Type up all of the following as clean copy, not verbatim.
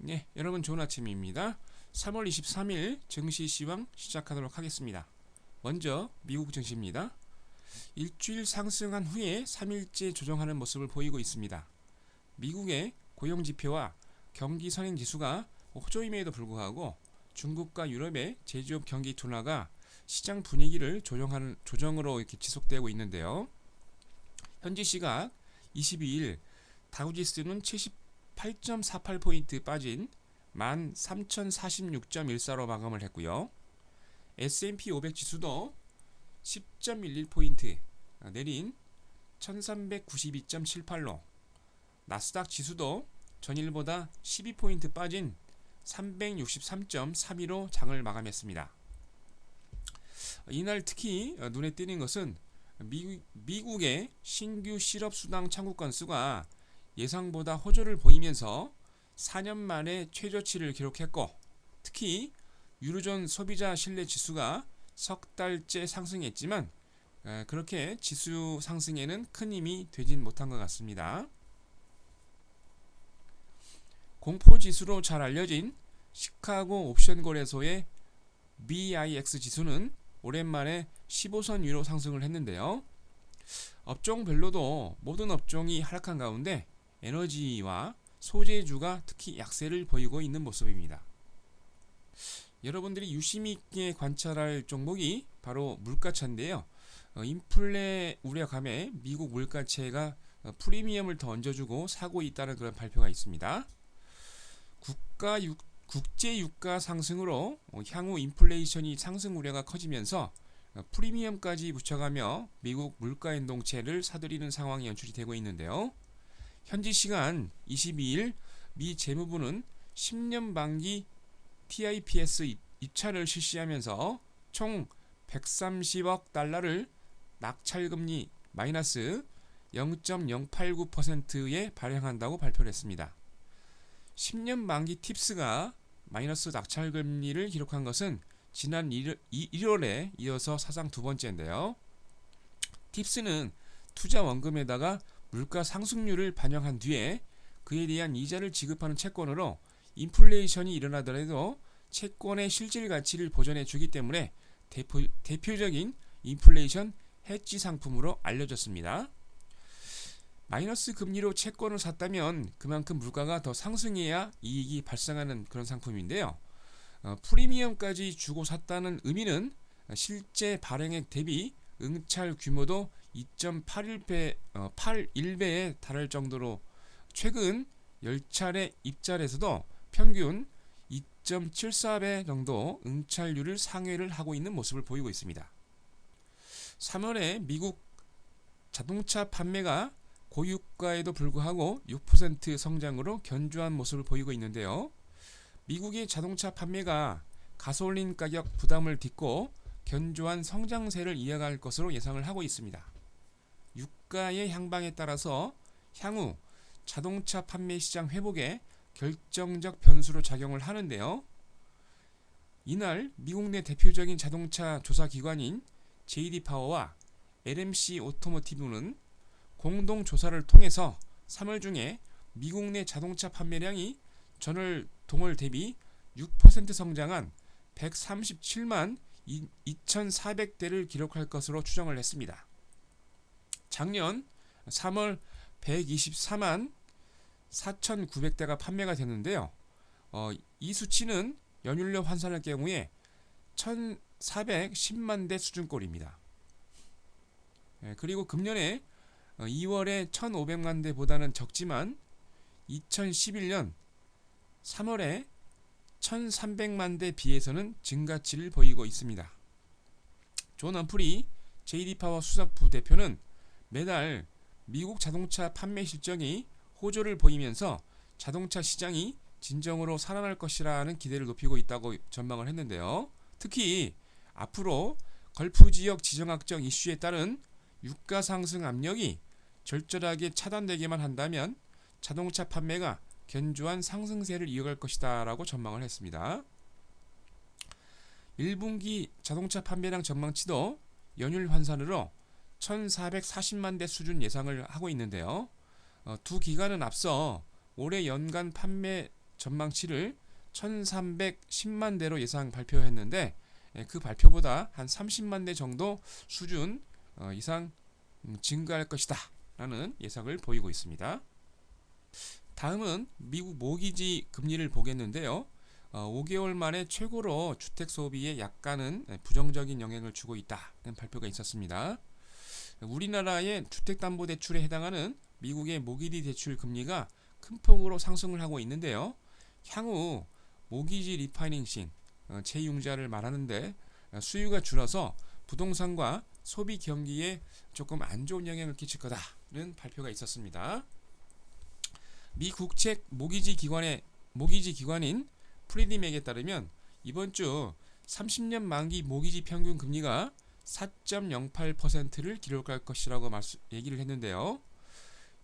네, 여러분 좋은 아침입니다. 3월 23일 증시 시황 시작하도록 하겠습니다. 먼저 미국 증시입니다. 일주일 상승한 후에 3일째 조정하는 모습을 보이고 있습니다. 미국의 고용지표와 경기 선행지수가 호조임에도 불구하고 중국과 유럽의 제조업 경기 둔화가 시장 분위기를 조정으로 이렇게 지속되고 있는데요. 현지 시각 22일 다우지수는 78.48포인트 빠진 13,046.14로 마감을 했고요. S&P 500 지수도 10.11포인트 내린 1392.78로, 나스닥 지수도 전일보다 12포인트 빠진 363.32로 장을 마감했습니다. 이날 특히 눈에 띄는 것은 미국의 신규 실업수당 청구 건수가 예상보다 호조를 보이면서 4년 만에 최저치를 기록했고, 특히 유로존 소비자 신뢰 지수가 석 달째 상승했지만 그렇게 지수 상승에는 큰 힘이 되진 못한 것 같습니다. 공포지수로 잘 알려진 시카고 옵션 거래소의 VIX 지수는 오랜만에 15선 위로 상승을 했는데요. 업종별로도 모든 업종이 하락한 가운데 에너지와 소재주가 특히 약세를 보이고 있는 모습입니다. 여러분들이 유심히 있게 관찰할 종목이 바로 물가차인데요. 인플레 우려감에 미국 물가채가 프리미엄을 더 얹어주고 사고 있다는 그런 발표가 있습니다. 국제 유가 상승으로 향후 인플레이션이 상승 우려가 커지면서 프리미엄까지 붙여가며 미국 물가연동체를 사들이는 상황이 연출이 되고 있는데요. 현지 시간 22일 미 재무부는 10년 만기 TIPS 입찰을 실시하면서 총 130억 달러를 낙찰금리 마이너스 0.089%에 발행한다고 발표를 했습니다. 10년 만기 팁스가 마이너스 낙찰금리를 기록한 것은 지난 1월에 이어서 사상 두 번째인데요. 팁스는 투자 원금에다가 물가 상승률을 반영한 뒤에 그에 대한 이자를 지급하는 채권으로 인플레이션이 일어나더라도 채권의 실질 가치를 보존해 주기 때문에 대표적인 인플레이션 해지 상품으로 알려졌습니다. 마이너스 금리로 채권을 샀다면 그만큼 물가가 더 상승해야 이익이 발생하는 그런 상품인데요. 프리미엄까지 주고 샀다는 의미는 실제 발행액 대비 응찰 규모도 2.81배에 달할 정도로 최근 10차례 입찰에서도 평균 2.74배 정도 응찰률을 상회를 하고 있는 모습을 보이고 있습니다. 3월에 미국 자동차 판매가 고유가에도 불구하고 6% 성장으로 견조한 모습을 보이고 있는데요. 미국의 자동차 판매가 가솔린 가격 부담을 딛고 견조한 성장세를 이어갈 것으로 예상을 하고 있습니다. 유가의 향방에 따라서 향후 자동차 판매 시장 회복에 결정적 변수로 작용을 하는데요. 이날 미국 내 대표적인 자동차 조사 기관인 JD 파워와 LMC 오토모티브는 공동 조사를 통해서 3월 중에 미국 내 자동차 판매량이 전월 동월 대비 6% 성장한 137만 2,400대를 기록할 것으로 추정을 했습니다. 작년 3월 124만 4,900대가 판매가 됐는데요. 이 수치는 연율로 환산할 경우에 1,410만 대 수준꼴입니다. 그리고 금년에 2월에 1,500만 대보다는 적지만 2011년 3월에 1,300만 대 비해서는 증가치를 보이고 있습니다. 존 엄프리 JD파워 수석 부대표는 매달 미국 자동차 판매 실적이 호조를 보이면서 자동차 시장이 진정으로 살아날 것이라는 기대를 높이고 있다고 전망을 했는데요. 특히 앞으로 걸프 지역 지정학적 이슈에 따른 유가 상승 압력이 절절하게 차단되기만 한다면 자동차 판매가 견조한 상승세를 이어갈 것이다 라고 전망을 했습니다. 1분기 자동차 판매량 전망치도 연율 환산으로 1,440만 대 수준 예상을 하고 있는데요. 두 기간은 앞서 올해 연간 판매 전망치를 1310만 대로 예상 발표했는데 그 발표보다 한 30만 대 정도 수준 이상 증가할 것이다 라는 예상을 보이고 있습니다. 다음은 미국 모기지 금리를 보겠는데요. 5개월 만에 최고로 주택 소비에 약간은 부정적인 영향을 주고 있다는 발표가 있었습니다. 우리나라의 주택담보대출에 해당하는 미국의 모기지 대출 금리가 큰 폭으로 상승을 하고 있는데요. 향후 모기지 리파이낸싱, 재융자를 말하는데 수요가 줄어서 부동산과 소비 경기에 조금 안 좋은 영향을 끼칠 거다는 발표가 있었습니다. 미 국책 모기지 기관인 프리디맥에 따르면 이번 주 30년 만기 모기지 평균 금리가 4.08%를 기록할 것이라고 얘기를 했는데요.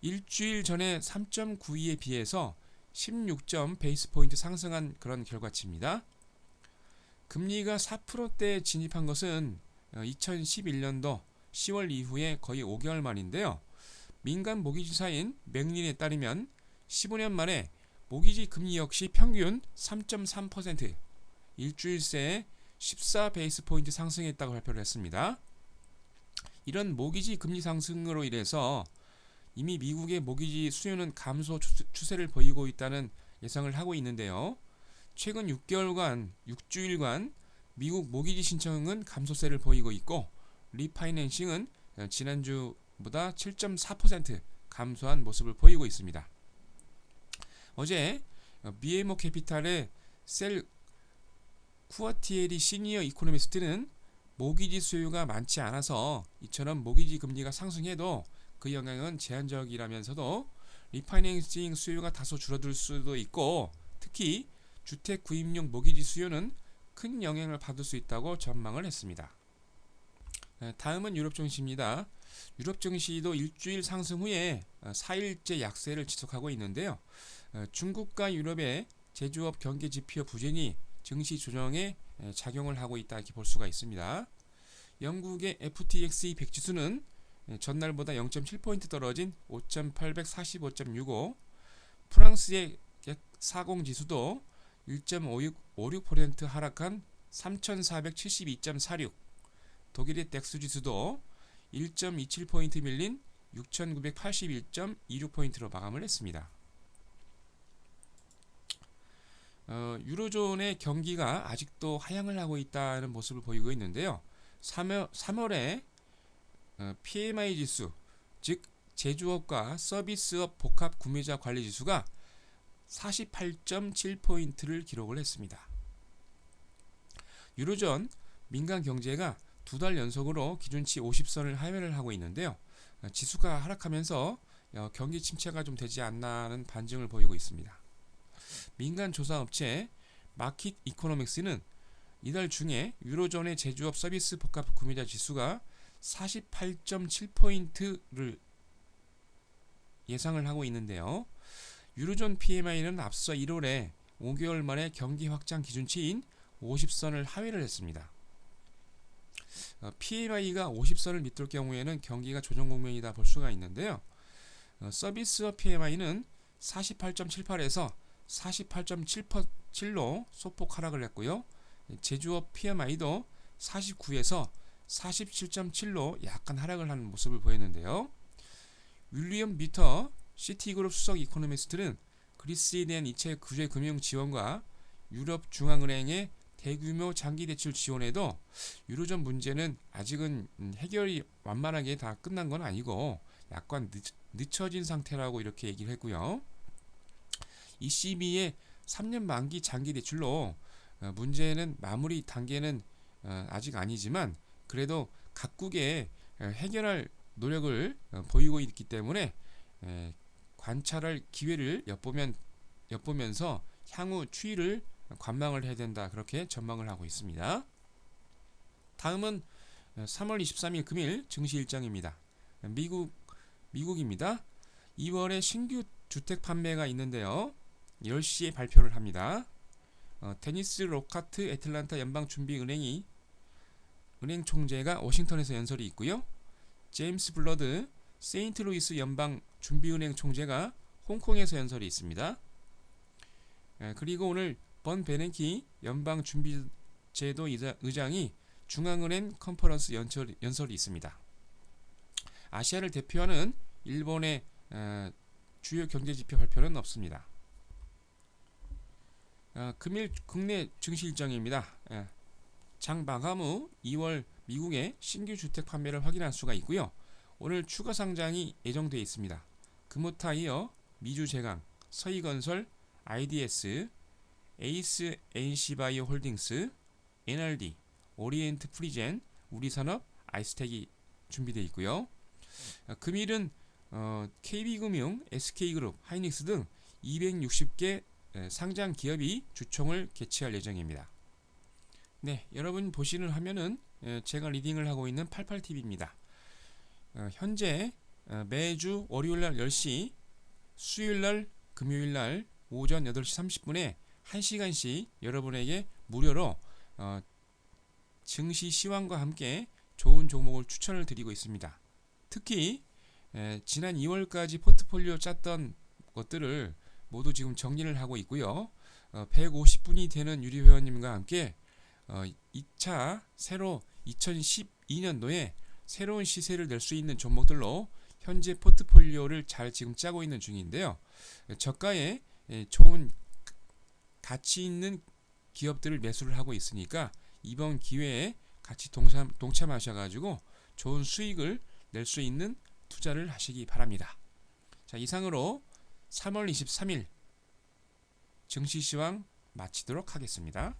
일주일 전에 3.92에 비해서 16점 베이스 포인트 상승한 그런 결과치입니다. 금리가 4%대에 진입한 것은 2011년도 10월 이후에 거의 5개월 만인데요. 민간 모기지사인 맥린에 따르면 15년 만에 모기지 금리 역시 평균 3.3%, 일주일 새에 14 베이스 포인트 상승했다고 발표를 했습니다. 이런 모기지 금리 상승으로 인해서 이미 미국의 모기지 수요는 감소 추세를 보이고 있다는 예상을 하고 있는데요. 최근 6주일간 미국 모기지 신청은 감소세를 보이고 있고 리파이낸싱은 지난주보다 7.4% 감소한 모습을 보이고 있습니다. 어제 BMO 캐피탈의 셀 쿠아티에리 시니어 이코노미스트는 모기지 수요가 많지 않아서 이처럼 모기지 금리가 상승해도 그 영향은 제한적이라면서도 리파이낸싱 수요가 다소 줄어들 수도 있고 특히 주택 구입용 모기지 수요는 큰 영향을 받을 수 있다고 전망을 했습니다. 다음은 유럽 증시입니다. 유럽 증시도 일주일 상승 후에 4일째 약세를 지속하고 있는데요. 중국과 유럽의 제조업 경기 지표 부진이 증시 조정에 작용을 하고 있다 이렇게 볼 수가 있습니다. 영국의 FTSE 100 지수는 전날보다 0.7포인트 떨어진 5,845.65, 프랑스의 40 지수도 1.56% 하락한 3,472.46, 독일의 덱스 지수도 1.27포인트 밀린 6,981.26포인트로 마감을 했습니다. 유로존의 경기가 아직도 하향을 하고 있다는 모습을 보이고 있는데요. 3월에 PMI 지수, 즉 제조업과 서비스업 복합 구매자 관리 지수가 48.7포인트를 기록을 했습니다. 유로존 민간 경제가 두 달 연속으로 기준치 50선을 하회를 하고 있는데요. 지수가 하락하면서 경기 침체가 좀 되지 않나는 반증을 보이고 있습니다. 민간 조사 업체 마켓 이코노믹스는 이달 중에 유로존의 제조업 서비스 복합 구매자 지수가 48.7포인트를 예상을 하고 있는데요. 유로존 PMI는 앞서 1월에 5개월 만에 경기 확장 기준치인 50선을 하회를 했습니다. PMI가 50선을 밑돌 경우에는 경기가 조정 국면이다 볼 수가 있는데요. 서비스업 PMI는 48.78에서 48.7로 소폭 하락을 했고요. 제조업 PMI도 49에서 47.7로 약간 하락을 하는 모습을 보였는데요. 윌리엄 비터 시티그룹 수석 이코노미스트는 그리스에 대한 이체 구제 금융 지원과 유럽 중앙은행의 대규모 장기 대출 지원에도 유로존 문제는 아직은 해결이 완만하게 다 끝난 건 아니고 약간 늦춰진 상태라고 이렇게 얘기를 했고요. ECB의 3년 만기 장기 대출로 문제는 마무리 단계는 아직 아니지만 그래도 각국에 해결할 노력을 보이고 있기 때문에 관찰할 기회를 엿보면서 향후 추이를 관망을 해야 된다 그렇게 전망을 하고 있습니다. 다음은 3월 23일 금일 증시 일정입니다. 미국입니다. 2월에 신규 주택 판매가 있는데요. 10시에 발표를 합니다. 데니스 로카트 애틀란타 연방준비은행이 은행 총재가 워싱턴에서 연설이 있고요. 제임스 블러드 세인트루이스 연방준비은행 총재가 홍콩에서 연설이 있습니다. 그리고 오늘 번 베넨키 연방준비제도 의장이 중앙은행 컨퍼런스 연설이 있습니다. 아시아를 대표하는 일본의 주요 경제지표 발표는 없습니다. 금일 국내 증시 일정입니다. 장 마감 후 2월 미국의 신규 주택 판매를 확인할 수가 있고요. 오늘 추가 상장이 예정되어 있습니다. 금호타이어, 미주제강, 서희건설, IDS, 에이스 NC바이오 홀딩스, NRD, 오리엔트 프리젠, 우리산업, 아이스텍이 준비되어 있고요. 금일은 KB금융, SK그룹, 하이닉스 등 260개 상장 기업이 주총을 개최할 예정입니다. 네, 여러분 보시는 화면은 제가 리딩을 하고 있는 88TV입니다. 현재 매주 월요일날 10시, 수요일날, 금요일날 오전 8시 30분에 1시간씩 여러분에게 무료로 증시 시황과 함께 좋은 종목을 추천을 드리고 있습니다. 특히 지난 2월까지 포트폴리오 짰던 것들을 모두 지금 정리를 하고 있고요. 150분이 되는 유리 회원님과 함께 2차 새로 2012년도에 새로운 시세를 낼 수 있는 종목들로 현재 포트폴리오를 잘 지금 짜고 있는 중인데요. 저가에 좋은 가치 있는 기업들을 매수를 하고 있으니까 이번 기회에 같이 동참하셔가지고 좋은 수익을 낼 수 있는 투자를 하시기 바랍니다. 자, 이상으로 3월 23일 증시시황 마치도록 하겠습니다.